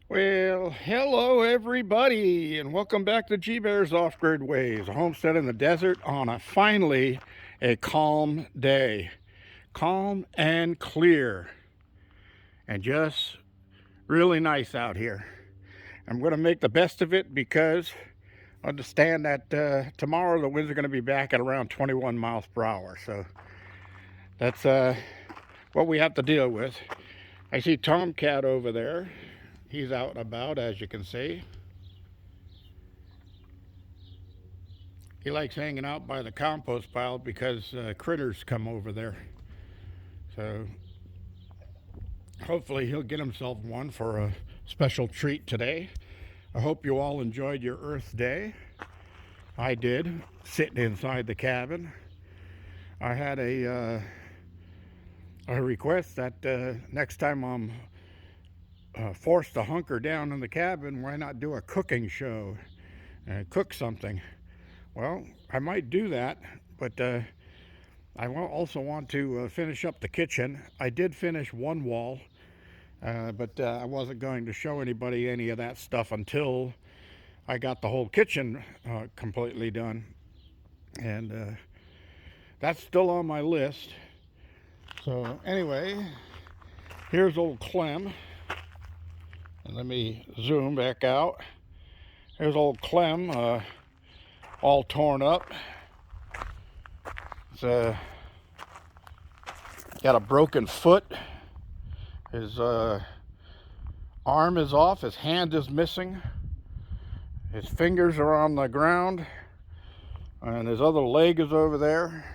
Well, hello everybody, and welcome back to G Bear's Off-Grid Ways, a homestead in the desert on finally a calm day. Calm and clear, and just really nice out here. I'm going to make the best of it because I understand that tomorrow the winds are going to be back at around 21 miles per hour, so that's what we have to deal with. I see Tomcat over there. He's out and about, as you can see. He likes hanging out by the compost pile because critters come over there. So hopefully he'll get himself one for a special treat today. I hope you all enjoyed your Earth Day. I did, sitting inside the cabin. I had a request that next time I'm forced to hunker down in the cabin, why not do a cooking show and cook something? Well, I might do that, but I also want to finish up the kitchen. I did finish one wall, but I wasn't going to show anybody any of that stuff until I got the whole kitchen completely done. And that's still on my list. So anyway, here's old Clem. And let me zoom back out. Here's old Clem, all torn up. He's got a broken foot. His arm is off. His hand is missing. His fingers are on the ground. And his other leg is over there.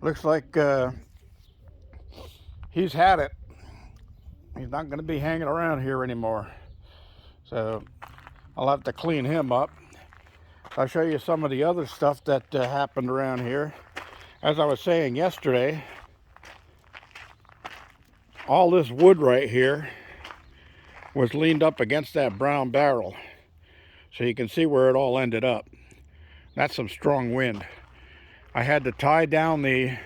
Looks like he's had it. He's not going to be hanging around here anymore. So I'll have to clean him up. I'll show you some of the other stuff that happened around here. As I was saying yesterday, all this wood right here was leaned up against that brown barrel. So you can see where it all ended up. That's some strong wind. I had to tie down the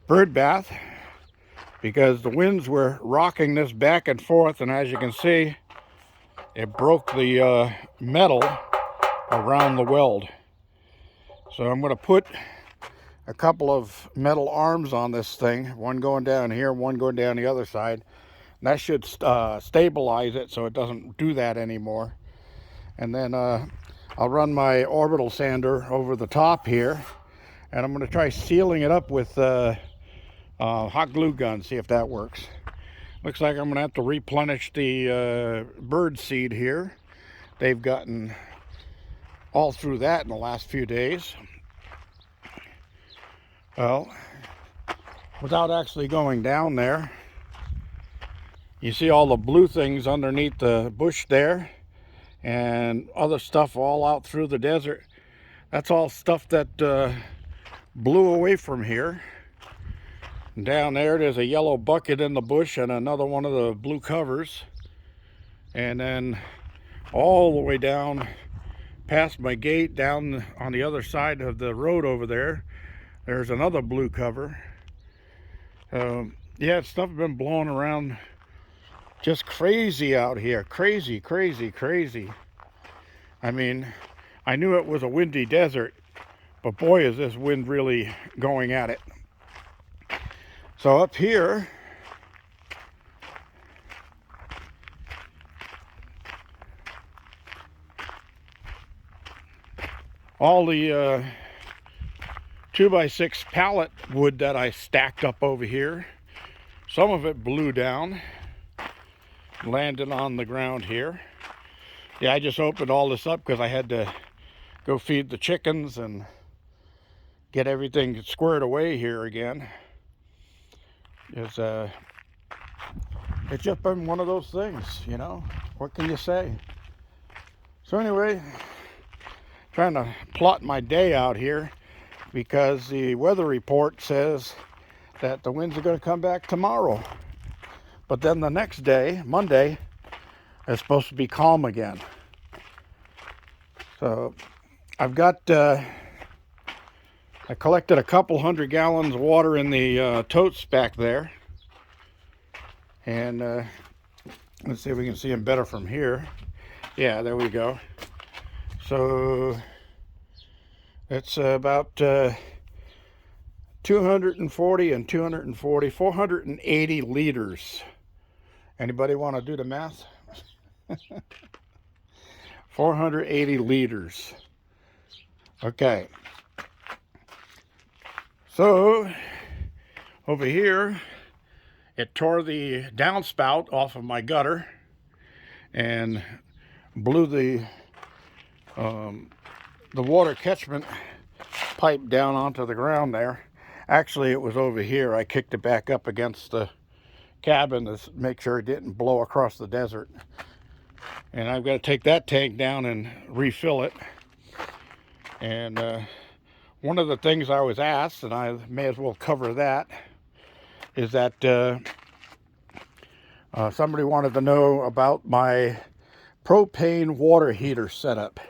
bird bath because the winds were rocking this back and forth, and as you can see, it broke the metal around the weld. So I'm going to put a couple of metal arms on this thing, one going down here, one going down the other side. And that should stabilize it so it doesn't do that anymore. And then I'll run my orbital sander over the top here, and I'm going to try sealing it up with hot glue gun, see if that works. Looks like I'm going to have to replenish the bird seed here. They've gotten all through that in the last few days. Well, without actually going down there, you see all the blue things underneath the bush there and other stuff all out through the desert. That's all stuff that blew away from here. And down there, there's a yellow bucket in the bush and another one of the blue covers. And then all the way down past my gate, down on the other side of the road over there, there's another blue cover. Yeah, stuff has been blowing around just crazy out here. Crazy, crazy, crazy. I mean, I knew it was a windy desert, but boy, is this wind really going at it. So up here, all the 2x6 pallet wood that I stacked up over here, some of it blew down, landed on the ground here. Yeah, I just opened all this up because I had to go feed the chickens and get everything squared away here again. It's just been one of those things, you know. What can you say? So anyway, trying to plot my day out here because the weather report says that the winds are going to come back tomorrow. But then the next day, Monday, is supposed to be calm again. So I've got, I collected a couple 100 gallons of water in the totes back there. And let's see if we can see them better from here. Yeah, there we go. So it's about 240 and 240, 480 liters. Anybody want to do the math? 480 liters. Okay. So over here, it tore the downspout off of my gutter and blew the water catchment pipe down onto the ground there. Actually, it was over here. I kicked it back up against the cabin to make sure it didn't blow across the desert. And I've got to take that tank down and refill it. And one of the things I was asked, and I may as well cover that, is that somebody wanted to know about my propane water heater setup.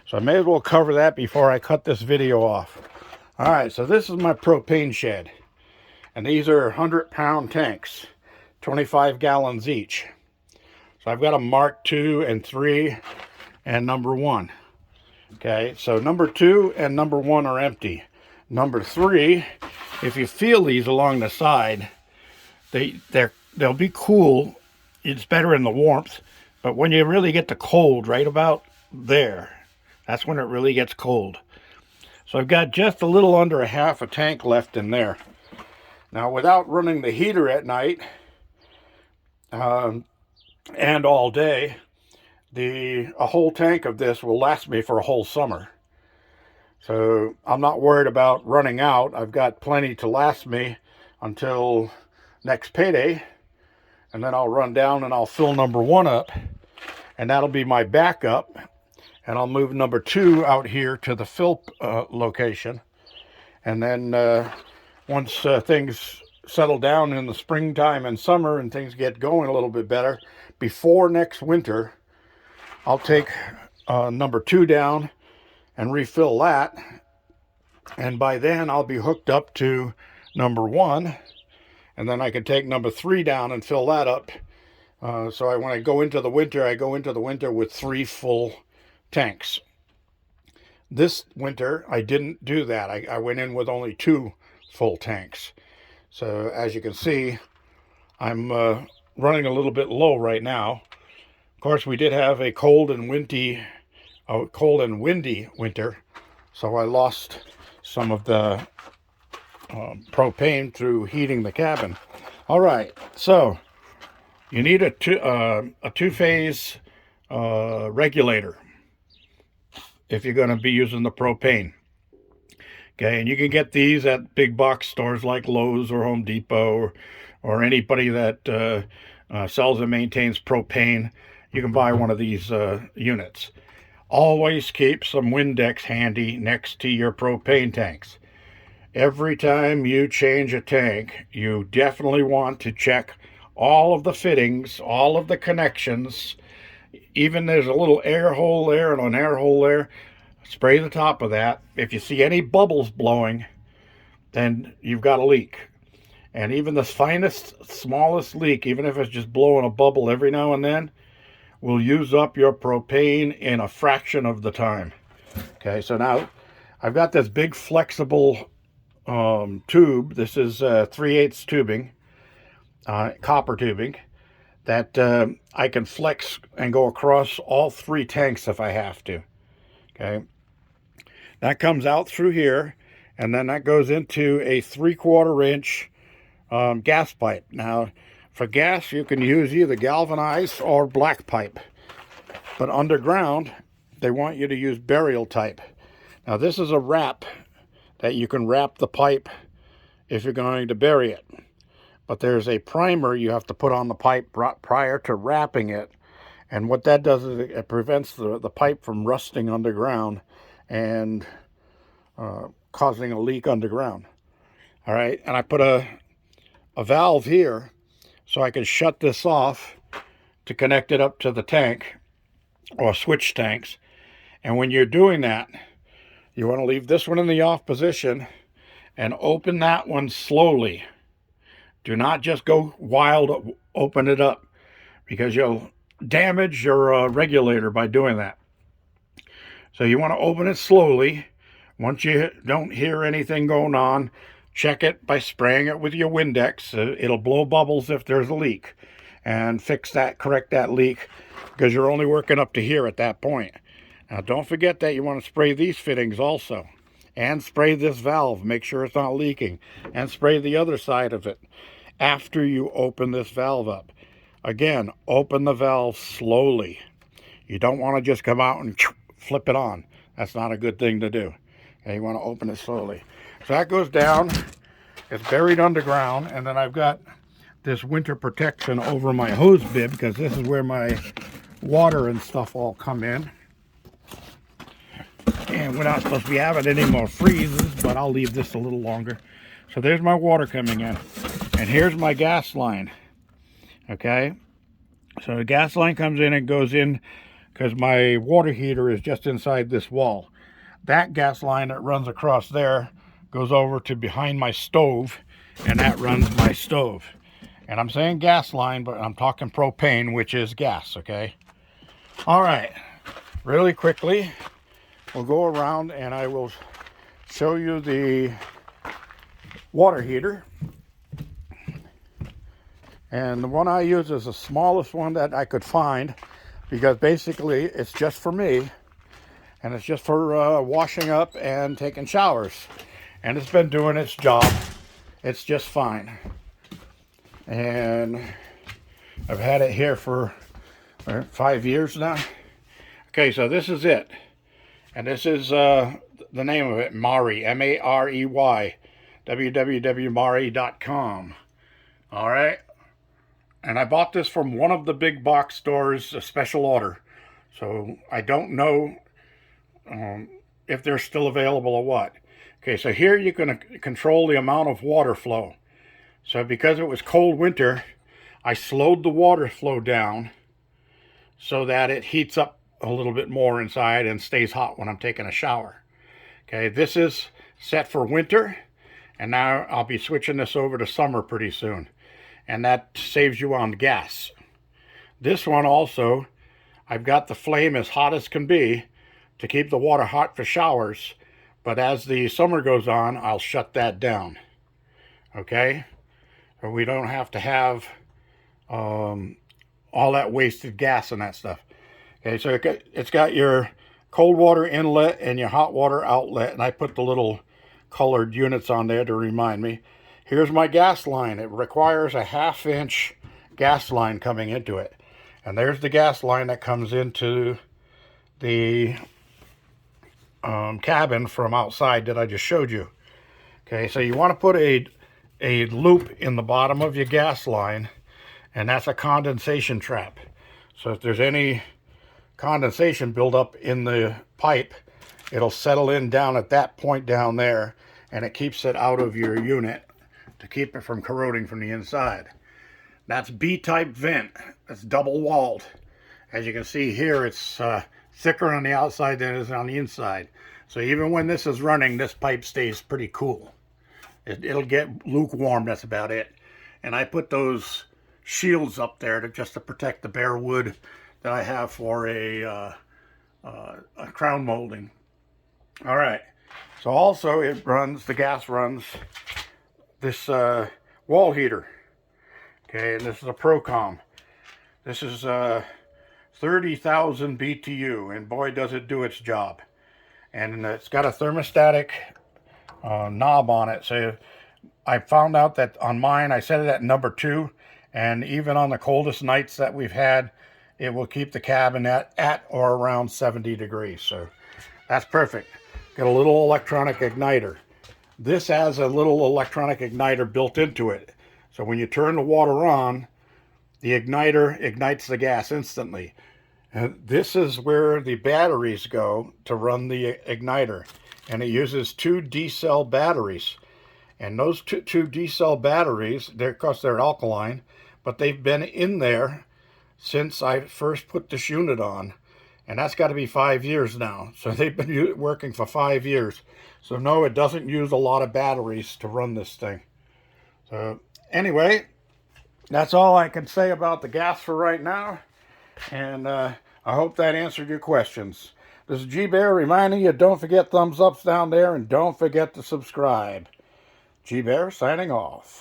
So I may as well cover that before I cut this video off. All right, so this is my propane shed. And these are 100-pound tanks, 25 gallons each. So I've got a Mark II and 3 and number 1. Okay, so number 2 and number 1 are empty. Number 3, if you feel these along the side, they'll be cool. It's better in the warmth. But when you really get the cold, right about there, that's when it really gets cold. So I've got just a little under a half a tank left in there. Now, without running the heater at night and all day, a whole tank of this will last me for a whole summer. So I'm not worried about running out. I've got plenty to last me until next payday. And then I'll run down and I'll fill number 1 up. And that'll be my backup. And I'll move number 2 out here to the fill location. And then once things settle down in the springtime and summer and things get going a little bit better, before next winter, I'll take number 2 down and refill that. And by then I'll be hooked up to number 1. And then I can take number 3 down and fill that up. So when I go into the winter, I go into the winter with 3 full tanks. This winter, I didn't do that. I went in with only 2 full tanks. So as you can see, I'm running a little bit low right now. Of course, we did have a cold and windy winter, so I lost some of the propane through heating the cabin. All right, so you need a two-phase regulator if you're going to be using the propane. Okay, and you can get these at big box stores like Lowe's or Home Depot or anybody that sells and maintains propane. You can buy one of these units. Always keep some Windex handy next to your propane tanks. Every time you change a tank, you definitely want to check all of the fittings, all of the connections. Even there's a little air hole there and an air hole there. Spray the top of that. If you see any bubbles blowing, then you've got a leak. And even the finest, smallest leak, even if it's just blowing a bubble every now and then, will use up your propane in a fraction of the time. Okay, so now I've got this big flexible tube. This is 3/8 tubing, copper tubing, that I can flex and go across all 3 tanks if I have to. Okay, that comes out through here, and then that goes into a 3/4 inch gas pipe. Now, for gas, you can use either galvanized or black pipe, but underground, they want you to use burial type. Now, this is a wrap that you can wrap the pipe if you're going to bury it. But there's a primer you have to put on the pipe prior to wrapping it. And what that does is it prevents the pipe from rusting underground and causing a leak underground. All right, and I put a valve here so I can shut this off to connect it up to the tank or switch tanks. And when you're doing that, you want to leave this one in the off position and open that one slowly. Do not just go wild open it up, because you'll damage your regulator by doing that. So you want to open it slowly. Once you don't hear anything going on, check it by spraying it with your Windex. It'll blow bubbles if there's a leak, and correct that leak, because you're only working up to here at that point. Now don't forget that you want to spray these fittings also, and spray this valve, make sure it's not leaking, and spray the other side of it after you open this valve up. Again, open the valve slowly. You don't want to just come out and flip it on. That's not a good thing to do. Okay, you want to open it slowly. So that goes down. It's buried underground, and then I've got this winter protection over my hose bib, because this is where my water and stuff all come in. And we're not supposed to be having any more freezes, but I'll leave this a little longer. So there's my water coming in, and here's my gas line. Okay, so the gas line comes in and goes in, because my water heater is just inside this wall. That gas line that runs across there goes over to behind my stove, and that runs my stove. And I'm saying gas line, but I'm talking propane, which is gas, okay? All right, really quickly, we'll go around and I will show you the water heater. And the one I use is the smallest one that I could find, because basically it's just for me, and it's just for washing up and taking showers. And it's been doing its job. It's just fine. And I've had it here for 5 years now. Okay, so this is it. And this is the name of it, Marey, M-A-R-E-Y, www.marey.com. All right. And I bought this from one of the big box stores, a special order. So I don't know if they're still available or what. Okay, so here you can control the amount of water flow. So because it was cold winter, I slowed the water flow down so that it heats up a little bit more inside and stays hot when I'm taking a shower. Okay, this is set for winter, and now I'll be switching this over to summer pretty soon. And that saves you on gas. This one also, I've got the flame as hot as can be to keep the water hot for showers, but as the summer goes on, I'll shut that down. Okay? So we don't have to have all that wasted gas and that stuff. Okay, so it's got your cold water inlet and your hot water outlet, and I put the little colored units on there to remind me. Here's my gas line. It requires a 1/2 inch gas line coming into it. And there's the gas line that comes into the cabin from outside that I just showed you. Okay, so you want to put a loop in the bottom of your gas line, and that's a condensation trap. So if there's any condensation buildup in the pipe, it'll settle in down at that point down there, and it keeps it out of your unit to keep it from corroding from the inside. That's B-type vent. That's double walled. As you can see here, it's thicker on the outside than it is on the inside. So even when this is running, this pipe stays pretty cool. It'll get lukewarm, that's about it. And I put those shields up there just to protect the bare wood that I have for a crown molding. All right. So also the gas runs this wall heater. Okay, and this is a Propane. This is 30,000 BTU, and boy does it do its job. And it's got a thermostatic knob on it. So I found out that on mine, I set it at number 2, and even on the coldest nights that we've had, it will keep the cabin at or around 70 degrees. So that's perfect. Got a little electronic igniter. This has a little electronic igniter built into it. So when you turn the water on, the igniter ignites the gas instantly. And this is where the batteries go to run the igniter. And it uses 2 D-cell batteries. And those two D-cell batteries, of course they're alkaline, but they've been in there since I first put this unit on. And that's got to be 5 years now. So they've been working for 5 years. So no, it doesn't use a lot of batteries to run this thing. So anyway, That's all I can say about the gas for right now. And I hope that answered your questions. This is G-Bear reminding you, don't forget thumbs ups down there and don't forget to subscribe. G-Bear signing off.